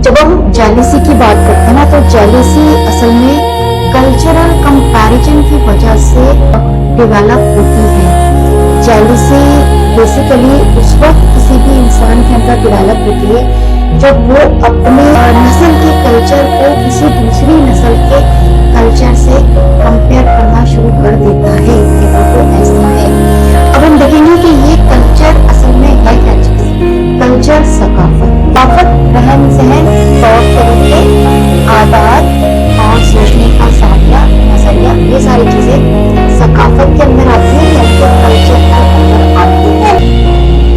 जब हम जेलिसी की बात करते हैं ना, तो जेलिसी असल में कल्चरल कंपैरिजन की वजह से डेवलप होती है। जेलिसी बेसिकली उस वक्त किसी भी इंसान के अंदर डेवलप होती है जब वो अपने नस्ल के कल्चर को किसी दूसरी नस्ल के कल्चर से कंपेयर करना शुरू कर देता है। तो ऐसा है। अब हम देखेंगे कि ये कल्चर असल में है क्या चीज। कल्चर सकाफत रहन सहन, तौर तरीके, आदत और सोचने का नजरिया, ये सारी चीजें सकाफत के अंदर आती है, यानी कि कल्चर के अंदर आती है।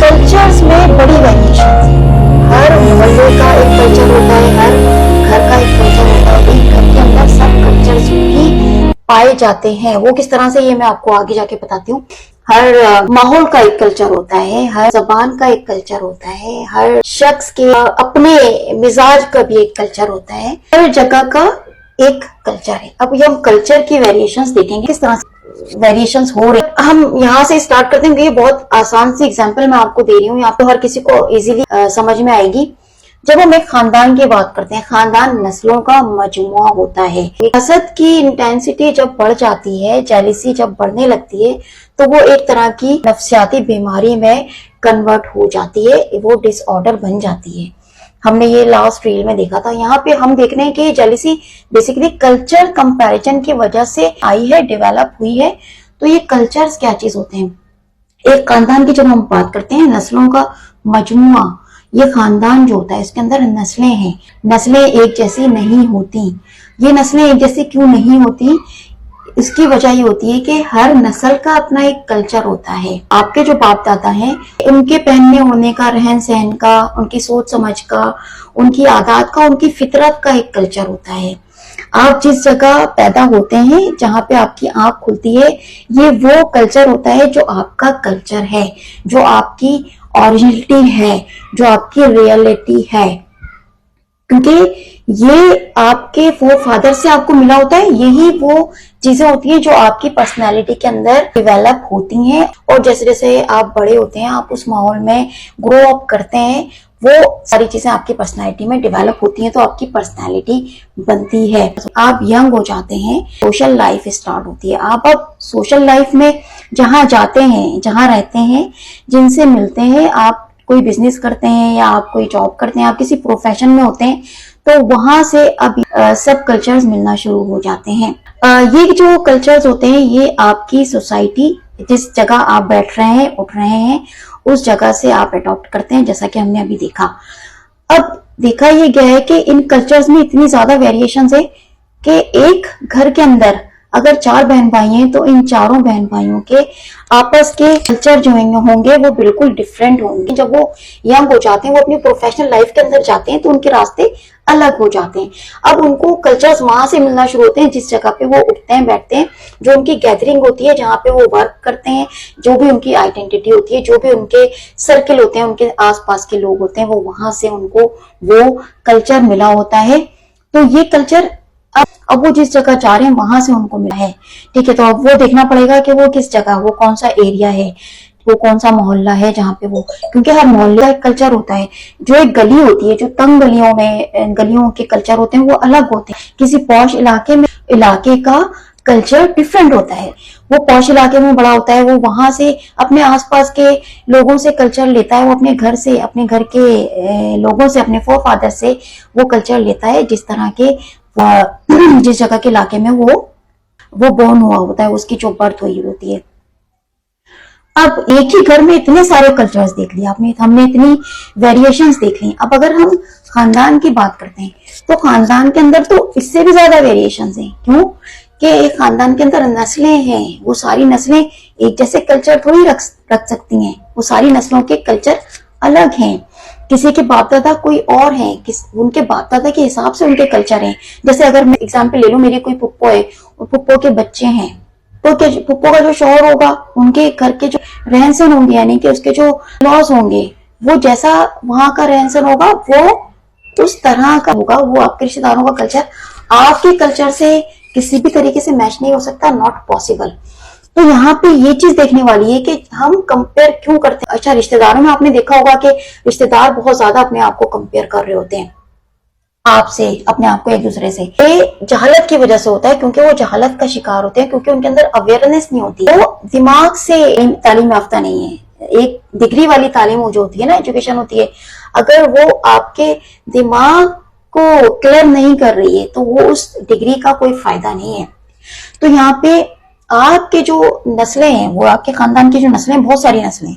कल्चर्स में बड़ी वेरिएशन है। हर मोहल्ले का एक कल्चर होता है, हर घर का एक कल्चर होता है। एक घर के अंदर सब कल्चर्स भी पाए जाते हैं। वो किस तरह से, ये मैं आपको आगे जाके बताती हूँ। हर माहौल का एक कल्चर होता है, हर जबान का एक कल्चर होता है, हर शख्स के अपने मिजाज का भी एक कल्चर होता है, हर जगह का एक कल्चर है। अब ये हम कल्चर की वेरिएशंस देखेंगे, किस तरह से वेरिएशंस हो रहे हैं। हम यहाँ से स्टार्ट करते हैं। ये बहुत आसान सी एग्जांपल मैं आपको दे रही हूँ, यहाँ पे हर किसी को इजीली समझ में आएगी। जब हम एक खानदान की बात करते हैं, खानदान नस्लों का मजमुआ होता है। हसद की इंटेंसिटी जब बढ़ जाती है, जेलिसी जब बढ़ने लगती है, तो वो एक तरह की नफ्सियाती बीमारी में कन्वर्ट हो जाती है, वो डिसऑर्डर बन जाती है। हमने ये लास्ट रील में देखा था। यहाँ पे हम देख रहे हैं कि जेलिसी बेसिकली कल्चर कंपैरिजन की वजह से आई है, डेवलप हुई है। तो ये कल्चर्स क्या चीज होते हैं। एक खानदान की जब हम बात करते हैं, नस्लों का मजमुआ, ये खानदान जो होता है इसके अंदर नस्लें हैं। नस्लें एक जैसी नहीं होती। ये नस्लें एक जैसी क्यों नहीं होती, इसकी वजह ये होती है कि हर नस्ल का अपना एक कल्चर होता है। आपके जो बाप दादा हैं, उनके पहनने ओढ़ने का, रहन सहन का, उनकी सोच समझ का, उनकी आदत का, उनकी फितरत का एक कल्चर होता है। आप जिस जगह पैदा होते हैं, जहाँ पे आपकी आंख खुलती है, ये वो कल्चर होता है जो आपका कल्चर है, जो आपकी ओरिजिनलिटी है, जो आपकी रियलिटी है। क्योंकि ये आपके फोर फादर से आपको मिला होता है। यही वो चीजें होती हैं जो आपकी पर्सनालिटी के अंदर डेवलप होती हैं। और जैसे जैसे आप बड़े होते हैं, आप उस माहौल में ग्रो अप करते हैं, वो सारी चीजें आपकी पर्सनालिटी में डेवलप होती हैं, तो आपकी पर्सनालिटी बनती है। आप यंग हो जाते हैं, सोशल लाइफ स्टार्ट होती है। आप अब सोशल लाइफ में जहां जाते हैं, जहां रहते हैं, जिनसे मिलते हैं, आप कोई बिजनेस करते हैं या आप कोई जॉब करते हैं, आप किसी प्रोफेशन में होते हैं, तो वहां से अब सब कल्चर्स मिलना शुरू हो जाते हैं। ये जो कल्चर्स होते हैं, ये आपकी सोसाइटी, जिस जगह आप बैठ रहे हैं, उठ रहे हैं, उस जगह से आप अडॉप्ट करते हैं, जैसा कि हमने अभी देखा। अब देखा ये गया है कि इन कल्चर्स में इतनी ज्यादा वेरिएशंस है कि एक घर के अंदर अगर 4 बहन भाई हैं, तो इन चारों बहन भाइयों के आपस के कल्चर जो होंगे वो बिल्कुल डिफरेंट होंगे। जब वो यंग हो जाते हैं, वो अपनी प्रोफेशनल लाइफ के अंदर जाते हैं, तो उनके रास्ते अलग हो जाते हैं। अब उनको कल्चर्स वहां से मिलना शुरू होते हैं, जिस जगह पे वो उठते हैं, बैठते हैं, जो उनकी गैदरिंग होती है, जहाँ पे वो वर्क करते हैं, जो भी उनकी आइडेंटिटी होती है, जो भी उनके सर्किल होते हैं, उनके आसपास के लोग होते हैं, वो वहां से उनको वो कल्चर मिला होता है। तो ये कल्चर अब वो जिस जगह जा रहे हैं वहां से उनको मिला है। ठीक है, तो अब वो देखना पड़ेगा कि वो किस जगह, वो कौन सा एरिया है, वो कौन सा मोहल्ला है जहाँ पे वो, क्योंकि हर मोहल्ले का एक कल्चर होता है। जो एक गली होती है, जो तंग गलियों में गलियों के कल्चर होते हैं, वो अलग होते हैं। किसी पॉश इलाके में इलाके का कल्चर डिफरेंट होता है। वो पॉश इलाके में बड़ा होता है, वो वहां से अपने आसपास के लोगों से कल्चर लेता है, वो अपने घर से, अपने घर के लोगों से, अपने फोर फादर से वो कल्चर लेता है, जिस तरह के जिस जगह के इलाके में वो बोर्न हुआ होता है, उसकी जो बर्थ हुई होती है। अब एक ही घर में इतने सारे कल्चर्स देख लिए आपने, हमने इतनी वेरिएशंस देख ली। अब अगर हम खानदान की बात करते हैं, तो खानदान के अंदर तो इससे भी ज्यादा वेरिएशंस हैं। क्यों कि एक खानदान के अंदर नस्लें हैं, वो सारी नस्लें एक जैसे कल्चर थोड़ी रख सकती हैं। वो सारी नस्लों के कल्चर अलग हैं। किसी के बाप दादा कोई और हैं, उनके बाप दादा के हिसाब से उनके कल्चर हैं। जैसे अगर मैं एग्जाम्पल ले लूं, मेरी कोई पुप्पो है और पुप्पो के बच्चे हैं, तो पुप्पो का जो शौहर होगा, उनके घर के जो रहन सहन होंगे, यानी कि उसके जो लॉज होंगे, वो जैसा वहां का रहन सहन होगा, वो उस तरह का होगा। वो आपके रिश्तेदारों का कल्चर आपके कल्चर से किसी भी तरीके से मैच नहीं हो सकता, नॉट पॉसिबल। तो यहाँ पे ये चीज देखने वाली है कि हम कंपेयर क्यों करते हैं। अच्छा, रिश्तेदारों में आपने देखा होगा कि रिश्तेदार बहुत ज्यादा अपने आप को कंपेयर कर रहे होते हैं। आपसे, अपने आप को एक दूसरे से। ये जहालत की वजह से होता है, क्योंकि वो जहालत का शिकार होते हैं, क्योंकि उनके अंदर अवेयरनेस नहीं होती, वो दिमाग से तालीम याफ्ता नहीं है। एक डिग्री वाली तालीम जो होती है ना, एजुकेशन होती है, अगर वो आपके दिमाग को क्लियर नहीं कर रही है तो वो उस डिग्री का कोई फायदा नहीं है। तो यहाँ पे आपके जो नस्लें हैं, वो आपके खानदान की जो नस्लें, बहुत सारी नस्लें,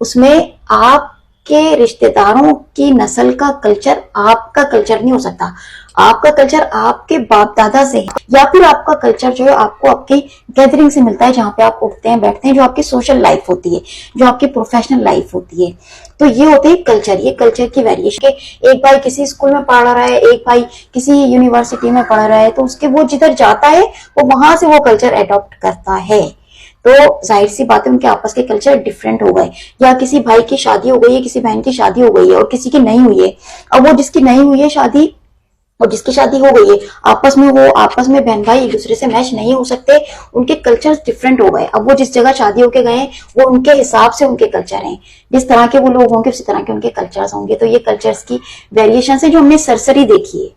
उसमें आपके रिश्तेदारों की नस्ल का कल्चर आपका कल्चर नहीं हो सकता। आपका कल्चर आपके बाप दादा से, या फिर आपका कल्चर जो है आपको आपकी गैदरिंग से मिलता है, जहां पे आप उठते हैं बैठते हैं, जो आपकी सोशल लाइफ होती है, जो आपकी प्रोफेशनल लाइफ होती है। तो ये होते हैं कल्चर, ये कल्चर की वेरिएशन के। एक भाई किसी स्कूल में पढ़ रहा है, एक भाई किसी यूनिवर्सिटी में पढ़ रहा है, तो उसके वो जिधर जाता है वो वहां से वो कल्चर अडॉप्ट करता है। तो जाहिर सी बात है उनके आपस के कल्चर डिफरेंट हो गए। या किसी भाई की शादी हो गई है, किसी बहन की शादी हो गई है और किसी की नहीं हुई है, अब वो जिसकी नहीं हुई है शादी और जिसकी शादी हो गई है, आपस में बहन भाई एक दूसरे से मैच नहीं हो सकते, उनके कल्चर्स डिफरेंट हो गए। अब वो जिस जगह शादी होके गए वो उनके हिसाब से उनके कल्चर हैं, जिस तरह के वो लोग होंगे उसी तरह के उनके कल्चर्स होंगे। तो ये कल्चर्स की वेरिएशन है जो हमने सरसरी देखी है।